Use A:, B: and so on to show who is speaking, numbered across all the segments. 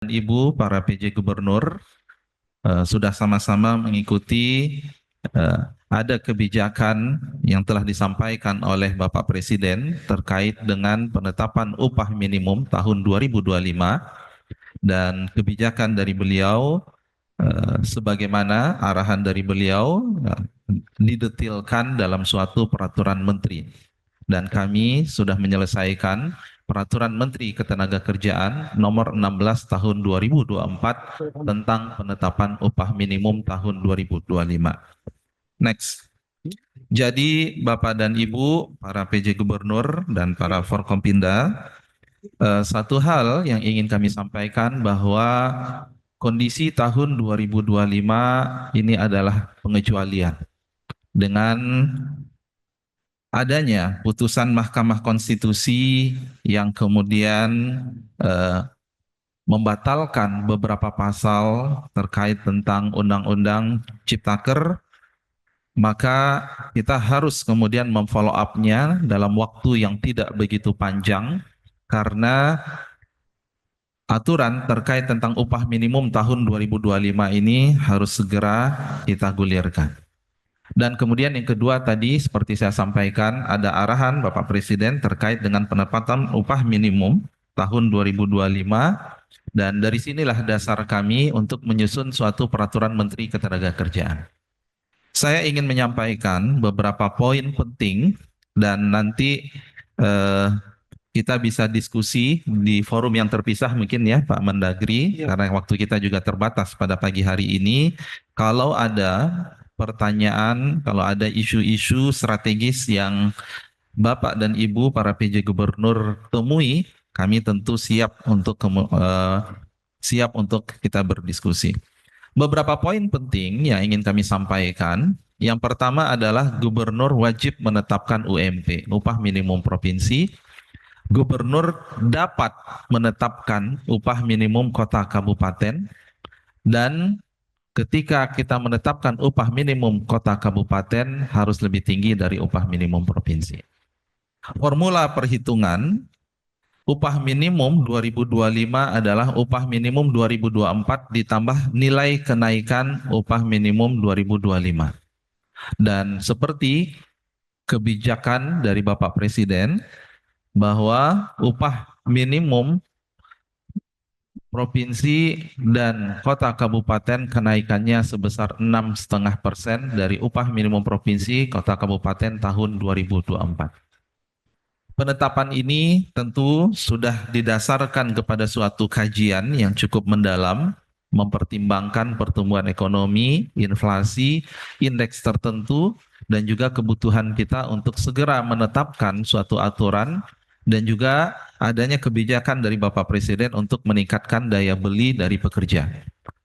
A: Ibu, para PJ Gubernur, sudah sama-sama mengikuti ada kebijakan yang telah disampaikan oleh Bapak Presiden terkait dengan penetapan upah minimum tahun 2025 dan kebijakan dari beliau sebagaimana arahan dari beliau didetilkan dalam suatu peraturan menteri. Dan kami sudah menyelesaikan Peraturan Menteri Ketenagakerjaan Nomor 16 Tahun 2024 tentang penetapan upah minimum tahun 2025. Next. Jadi Bapak dan Ibu, para PJ Gubernur dan para Forkompinda, satu hal yang ingin kami sampaikan bahwa kondisi tahun 2025 ini adalah pengecualian dengan adanya putusan Mahkamah Konstitusi yang kemudian membatalkan beberapa pasal terkait tentang Undang-Undang Ciptaker, maka kita harus kemudian memfollow up-nya dalam waktu yang tidak begitu panjang karena aturan terkait tentang upah minimum tahun 2025 ini harus segera kita gulirkan. Dan kemudian yang kedua tadi seperti saya sampaikan ada arahan Bapak Presiden terkait dengan penetapan upah minimum tahun 2025 dan dari sinilah dasar kami untuk menyusun suatu peraturan Menteri Ketenagakerjaan. Saya ingin menyampaikan beberapa poin penting dan nanti kita bisa diskusi di forum yang terpisah mungkin ya Pak Mendagri karena waktu kita juga terbatas pada pagi hari ini. Kalau ada pertanyaan, kalau ada isu-isu strategis yang Bapak dan Ibu para PJ Gubernur temui, kami tentu siap untuk kita berdiskusi. Beberapa poin penting yang ingin kami sampaikan. Yang pertama adalah Gubernur wajib menetapkan UMP, upah minimum provinsi. Gubernur dapat menetapkan upah minimum kota kabupaten dan ketika kita menetapkan upah minimum kota kabupaten harus lebih tinggi dari upah minimum provinsi. Formula perhitungan upah minimum 2025 adalah upah minimum 2024 ditambah nilai kenaikan upah minimum 2025. Dan seperti kebijakan dari Bapak Presiden bahwa upah minimum provinsi dan kota kabupaten kenaikannya sebesar 6,5% dari upah minimum provinsi kota kabupaten tahun 2024. Penetapan ini tentu sudah didasarkan kepada suatu kajian yang cukup mendalam, mempertimbangkan pertumbuhan ekonomi, inflasi, indeks tertentu, dan juga kebutuhan kita untuk segera menetapkan suatu aturan dan juga adanya kebijakan dari Bapak Presiden untuk meningkatkan daya beli dari pekerja.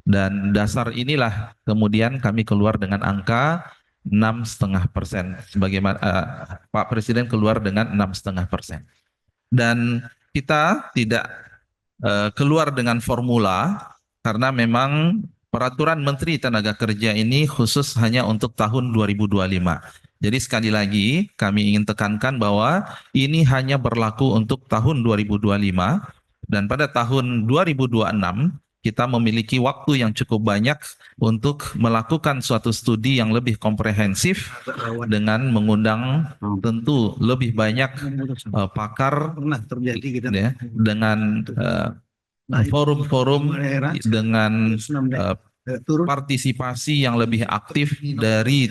A: Dan dasar inilah kemudian kami keluar dengan angka 6,5%. Sebagaimana Pak Presiden keluar dengan 6,5%. Dan kita tidak keluar dengan formula karena memang peraturan Menteri Tenaga Kerja ini khusus hanya untuk tahun 2025. Jadi sekali lagi kami ingin tekankan bahwa ini hanya berlaku untuk tahun 2025 dan pada tahun 2026 kita memiliki waktu yang cukup banyak untuk melakukan suatu studi yang lebih komprehensif dengan mengundang tentu lebih banyak pakar ya, dengan forum-forum dengan partisipasi yang lebih aktif dari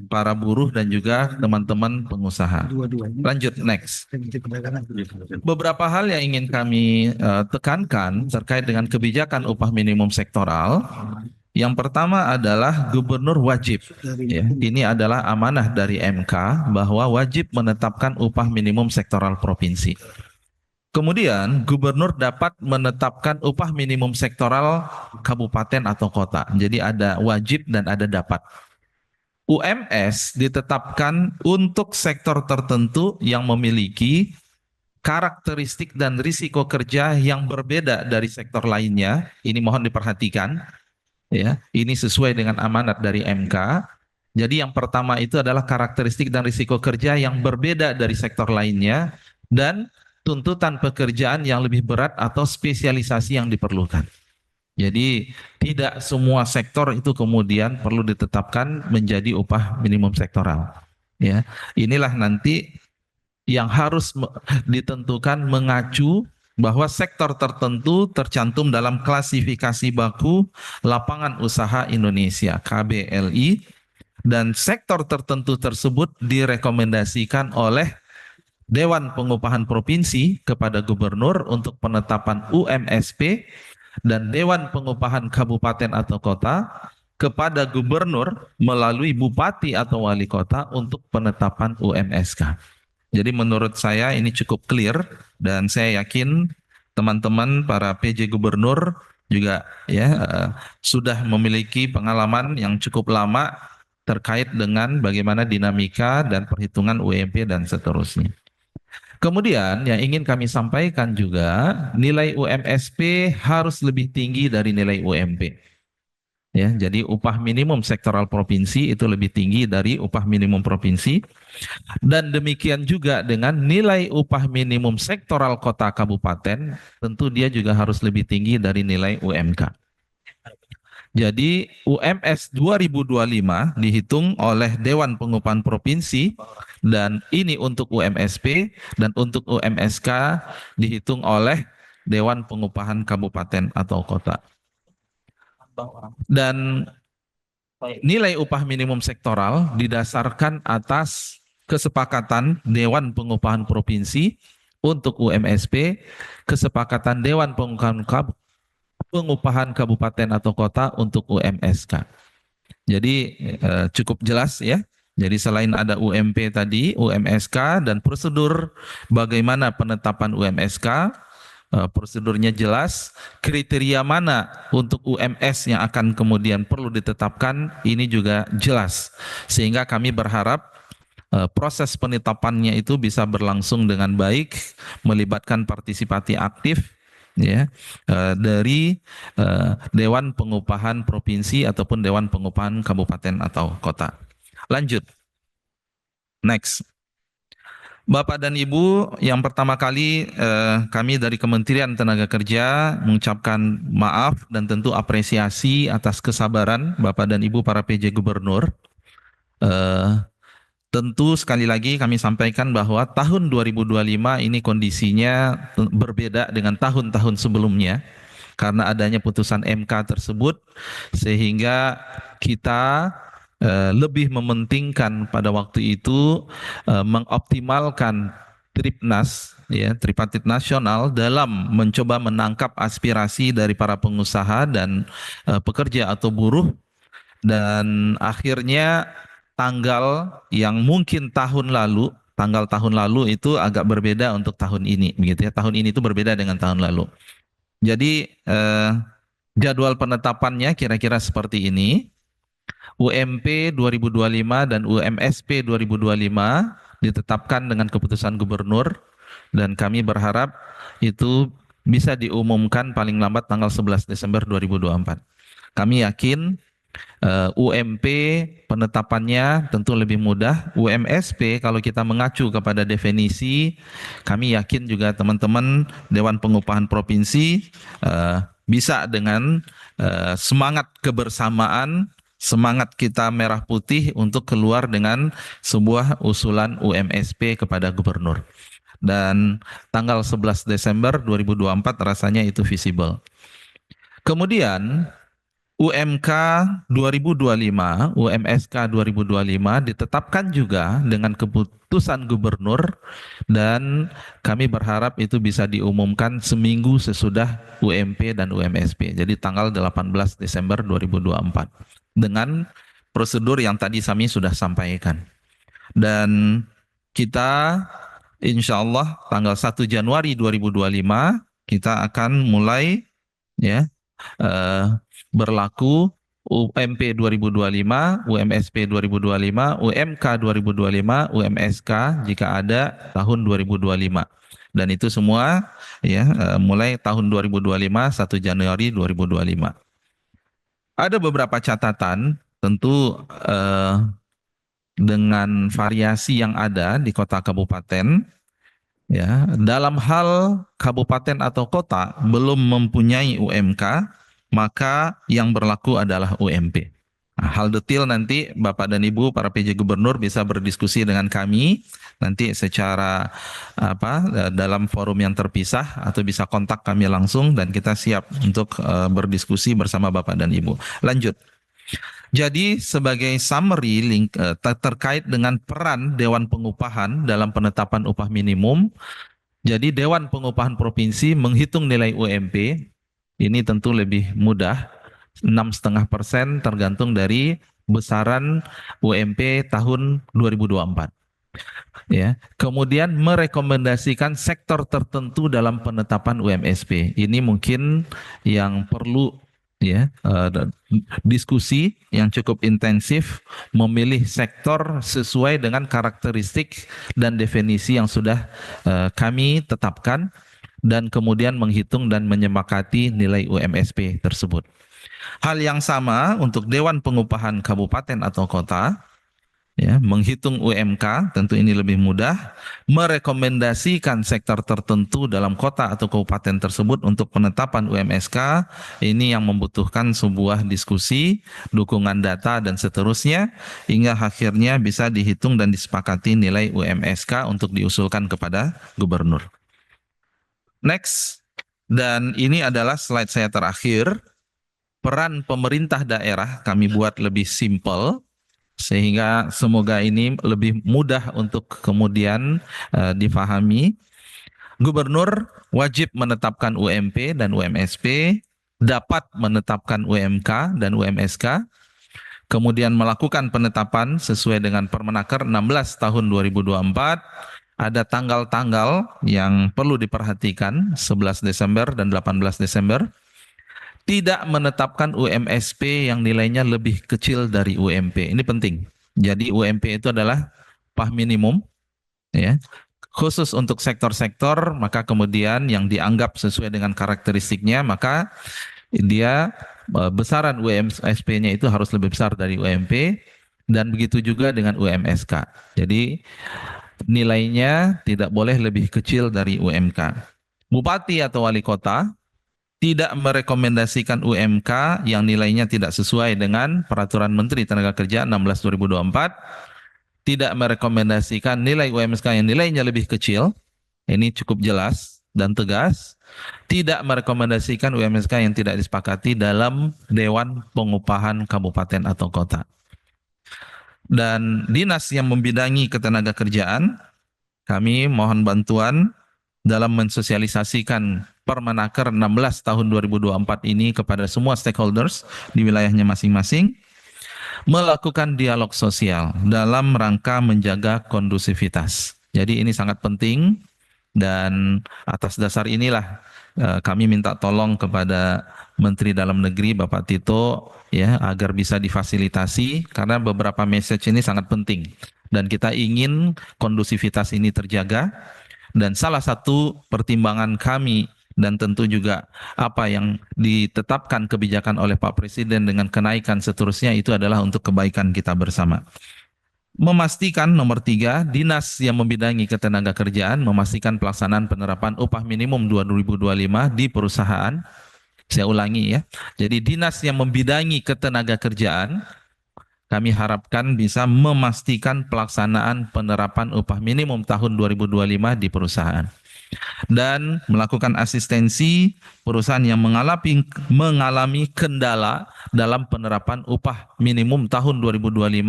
A: para buruh dan juga teman-teman pengusaha. Lanjut next. Beberapa hal yang ingin kami tekankan terkait dengan kebijakan upah minimum sektoral. Yang pertama adalah gubernur wajib. Ya, ini adalah amanah dari MK bahwa wajib menetapkan upah minimum sektoral provinsi. Kemudian gubernur dapat menetapkan upah minimum sektoral kabupaten atau kota. Jadi ada wajib dan ada dapat. UMS ditetapkan untuk sektor tertentu yang memiliki karakteristik dan risiko kerja yang berbeda dari sektor lainnya. Ini mohon diperhatikan. Ya, ini sesuai dengan amanat dari MK. Jadi yang pertama itu adalah karakteristik dan risiko kerja yang berbeda dari sektor lainnya dan tuntutan pekerjaan yang lebih berat atau spesialisasi yang diperlukan. Jadi tidak semua sektor itu kemudian perlu ditetapkan menjadi upah minimum sektoral. Ya, inilah nanti yang harus ditentukan mengacu bahwa sektor tertentu tercantum dalam klasifikasi baku lapangan usaha Indonesia (KBLI) dan sektor tertentu tersebut direkomendasikan oleh Dewan Pengupahan Provinsi kepada Gubernur untuk penetapan UMSP dan Dewan Pengupahan Kabupaten atau Kota kepada Gubernur melalui Bupati atau Wali Kota untuk penetapan UMSK. Jadi menurut saya ini cukup clear dan saya yakin teman-teman para PJ Gubernur juga sudah memiliki pengalaman yang cukup lama terkait dengan bagaimana dinamika dan perhitungan UMP dan seterusnya. Kemudian yang ingin kami sampaikan juga nilai UMSP harus lebih tinggi dari nilai UMP. Ya, jadi upah minimum sektoral provinsi itu lebih tinggi dari upah minimum provinsi. Dan demikian juga dengan nilai upah minimum sektoral kota kabupaten, tentu dia juga harus lebih tinggi dari nilai UMK. Jadi UMS 2025 dihitung oleh Dewan Pengupahan Provinsi dan ini untuk UMSP dan untuk UMSK dihitung oleh Dewan Pengupahan Kabupaten atau Kota. Dan nilai upah minimum sektoral didasarkan atas kesepakatan Dewan Pengupahan Provinsi untuk UMSP, kesepakatan Dewan Pengupahan Kabupaten atau Kota untuk UMSK. Jadi cukup jelas ya. Jadi selain ada UMP tadi, UMSK dan prosedur bagaimana penetapan UMSK, prosedurnya jelas, kriteria mana untuk UMS yang akan kemudian perlu ditetapkan ini juga jelas. Sehingga kami berharap proses penetapannya itu bisa berlangsung dengan baik, melibatkan partisipasi aktif ya dari Dewan Pengupahan Provinsi ataupun Dewan Pengupahan Kabupaten atau Kota. Lanjut. Next. Bapak dan Ibu, yang pertama kali kami dari Kementerian Tenaga Kerja mengucapkan maaf dan tentu apresiasi atas kesabaran Bapak dan Ibu para PJ Gubernur. Tentu sekali lagi kami sampaikan bahwa tahun 2025 ini kondisinya berbeda dengan tahun-tahun sebelumnya karena adanya putusan MK tersebut sehingga kita lebih mementingkan pada waktu itu mengoptimalkan Tripnas ya tripartit nasional dalam mencoba menangkap aspirasi dari para pengusaha dan pekerja atau buruh dan akhirnya tanggal yang mungkin tanggal tahun lalu itu agak berbeda untuk tahun ini, begitu ya. Tahun ini itu berbeda dengan tahun lalu. Jadi jadwal penetapannya kira-kira seperti ini. UMP 2025 dan UMSP 2025 ditetapkan dengan keputusan gubernur dan kami berharap itu bisa diumumkan paling lambat tanggal 11 Desember 2024. Kami yakin UMP penetapannya tentu lebih mudah. UMSP kalau kita mengacu kepada definisi, kami yakin juga teman-teman Dewan Pengupahan Provinsi bisa dengan semangat kebersamaan, semangat kita merah putih untuk keluar dengan sebuah usulan UMSP kepada gubernur. Dan tanggal 11 Desember 2024 rasanya itu visible. Kemudian UMK 2025, UMSK 2025 ditetapkan juga dengan keputusan gubernur dan kami berharap itu bisa diumumkan seminggu sesudah UMP dan UMSP. Jadi tanggal 18 Desember 2024 dengan prosedur yang tadi kami sudah sampaikan. Dan kita insya Allah tanggal 1 Januari 2025 kita akan mulai ya berlaku UMP 2025, UMSP 2025, UMK 2025, UMSK jika ada tahun 2025. Dan itu semua ya mulai tahun 2025 1 Januari 2025. Ada beberapa catatan tentu dengan variasi yang ada di kota kabupaten Ya, dalam hal kabupaten atau kota belum mempunyai UMK, maka yang berlaku adalah UMP. Nah, hal detail nanti Bapak dan Ibu para PJ Gubernur bisa berdiskusi dengan kami nanti secara dalam forum yang terpisah atau bisa kontak kami langsung dan kita siap untuk berdiskusi bersama Bapak dan Ibu. Lanjut. Jadi sebagai summary terkait dengan peran Dewan Pengupahan dalam penetapan upah minimum, jadi Dewan Pengupahan Provinsi menghitung nilai UMP, ini tentu lebih mudah, 6,5% tergantung dari besaran UMP tahun 2024. Ya, kemudian merekomendasikan sektor tertentu dalam penetapan UMSP. Ini mungkin yang perlu ya diskusi yang cukup intensif, memilih sektor sesuai dengan karakteristik dan definisi yang sudah kami tetapkan dan kemudian menghitung dan menyepakati nilai UMSP tersebut. Hal yang sama untuk Dewan Pengupahan Kabupaten atau Kota, ya, menghitung UMK, tentu ini lebih mudah, merekomendasikan sektor tertentu dalam kota atau kabupaten tersebut untuk penetapan UMSK, ini yang membutuhkan sebuah diskusi, dukungan data dan seterusnya, hingga akhirnya bisa dihitung dan disepakati nilai UMSK untuk diusulkan kepada gubernur. Next, dan ini adalah slide saya terakhir, peran pemerintah daerah kami buat lebih simple, sehingga semoga ini lebih mudah untuk kemudian difahami. Gubernur wajib menetapkan UMP dan UMSP, dapat menetapkan UMK dan UMSK, kemudian melakukan penetapan sesuai dengan Permenaker 16 tahun 2024. Ada tanggal-tanggal yang perlu diperhatikan, 11 Desember dan 18 Desember. Tidak menetapkan UMSP yang nilainya lebih kecil dari UMP. Ini penting. Jadi UMP itu adalah upah minimum, ya. Khusus untuk sektor-sektor, maka kemudian yang dianggap sesuai dengan karakteristiknya, maka dia besaran UMSP-nya itu harus lebih besar dari UMP, dan begitu juga dengan UMSK. Jadi nilainya tidak boleh lebih kecil dari UMK. Bupati atau wali kota tidak merekomendasikan UMK yang nilainya tidak sesuai dengan Peraturan Menteri Tenaga Kerja 16/2024, tidak merekomendasikan nilai UMSK yang nilainya lebih kecil, ini cukup jelas dan tegas, tidak merekomendasikan UMSK yang tidak disepakati dalam Dewan Pengupahan Kabupaten atau Kota. Dan dinas yang membidangi ketenagakerjaan, kami mohon bantuan dalam mensosialisasikan Permenaker 16 tahun 2024 ini kepada semua stakeholders di wilayahnya masing-masing, melakukan dialog sosial dalam rangka menjaga kondusivitas. Jadi ini sangat penting dan atas dasar inilah kami minta tolong kepada Menteri Dalam Negeri Bapak Tito ya agar bisa difasilitasi karena beberapa message ini sangat penting dan kita ingin kondusivitas ini terjaga. Dan salah satu pertimbangan kami dan tentu juga apa yang ditetapkan kebijakan oleh Pak Presiden dengan kenaikan seterusnya itu adalah untuk kebaikan kita bersama. Memastikan nomor 3, dinas yang membidangi ketenagakerjaan memastikan pelaksanaan penerapan upah minimum 2025 di perusahaan. Saya ulangi ya. Jadi dinas yang membidangi ketenagakerjaan kami harapkan bisa memastikan pelaksanaan penerapan upah minimum tahun 2025 di perusahaan dan melakukan asistensi perusahaan yang mengalami kendala dalam penerapan upah minimum tahun 2025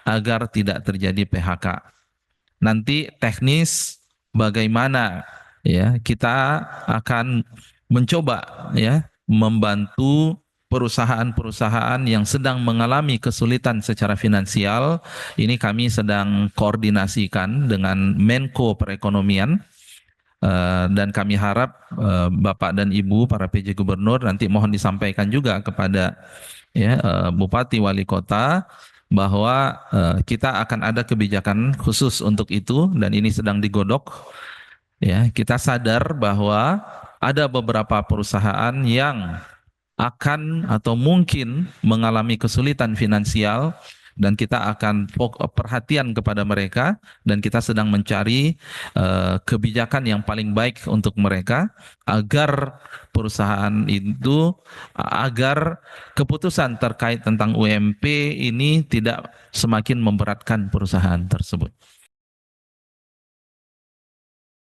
A: agar tidak terjadi PHK. Nanti teknis bagaimana ya kita akan mencoba ya membantu perusahaan-perusahaan yang sedang mengalami kesulitan secara finansial. Ini kami sedang koordinasikan dengan Menko Perekonomian dan kami harap Bapak dan Ibu para PJ Gubernur nanti mohon disampaikan juga kepada ya Bupati Wali Kota bahwa kita akan ada kebijakan khusus untuk itu dan ini sedang digodok. Ya, kita sadar bahwa ada beberapa perusahaan yang akan atau mungkin mengalami kesulitan finansial dan kita akan perhatian kepada mereka dan kita sedang mencari kebijakan yang paling baik untuk mereka agar perusahaan itu agar keputusan terkait tentang UMP ini tidak semakin memberatkan perusahaan tersebut.